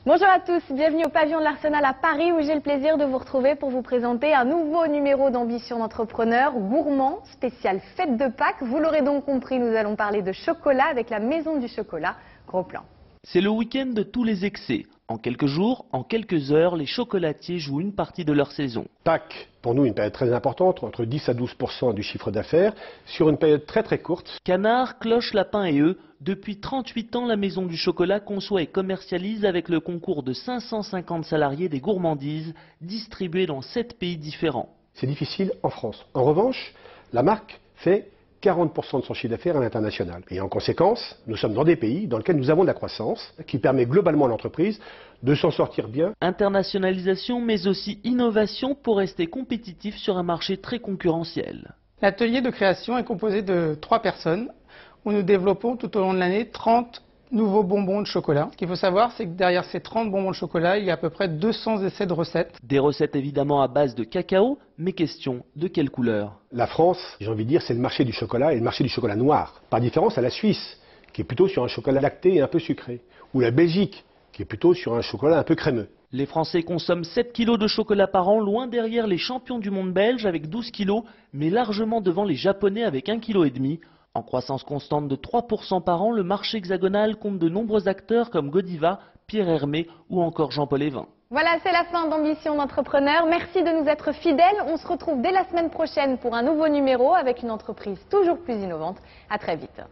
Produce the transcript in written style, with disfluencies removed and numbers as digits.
Bonjour à tous, bienvenue au pavillon de l'Arsenal à Paris où j'ai le plaisir de vous retrouver pour vous présenter un nouveau numéro d'Ambition d'entrepreneur gourmand, spécial fête de Pâques. Vous l'aurez donc compris, nous allons parler de chocolat avec la Maison du Chocolat. Gros plan. C'est le week-end de tous les excès. En quelques jours, en quelques heures, les chocolatiers jouent une partie de leur saison. Pâques, pour nous, une période très importante, entre 10 à 12% du chiffre d'affaires, sur une période très courte. Canards, cloches, lapins et œufs, depuis 38 ans, la Maison du Chocolat conçoit et commercialise avec le concours de 550 salariés des gourmandises distribués dans 7 pays différents. C'est difficile en France. En revanche, la marque fait 40% de son chiffre d'affaires à l'international. Et en conséquence, nous sommes dans des pays dans lesquels nous avons de la croissance qui permet globalement à l'entreprise de s'en sortir bien. Internationalisation, mais aussi innovation pour rester compétitif sur un marché très concurrentiel. L'atelier de création est composé de 3 personnes où nous développons tout au long de l'année 30 nouveaux bonbons de chocolat. Ce qu'il faut savoir, c'est que derrière ces 30 bonbons de chocolat, il y a à peu près 200 essais de recettes. Des recettes évidemment à base de cacao, mais question de quelle couleur? La France, j'ai envie de dire, c'est le marché du chocolat et le marché du chocolat noir. Par différence à la Suisse, qui est plutôt sur un chocolat lacté et un peu sucré. Ou la Belgique, qui est plutôt sur un chocolat un peu crémeux. Les Français consomment 7 kilos de chocolat par an, loin derrière les champions du monde belge avec 12 kilos, mais largement devant les Japonais avec 1,5 kg. En croissance constante de 3% par an, le marché hexagonal compte de nombreux acteurs comme Godiva, Pierre Hermé ou encore Jean-Paul Evin. Voilà, c'est la fin d'Ambition d'entrepreneur. Merci de nous être fidèles. On se retrouve dès la semaine prochaine pour un nouveau numéro avec une entreprise toujours plus innovante. À très vite.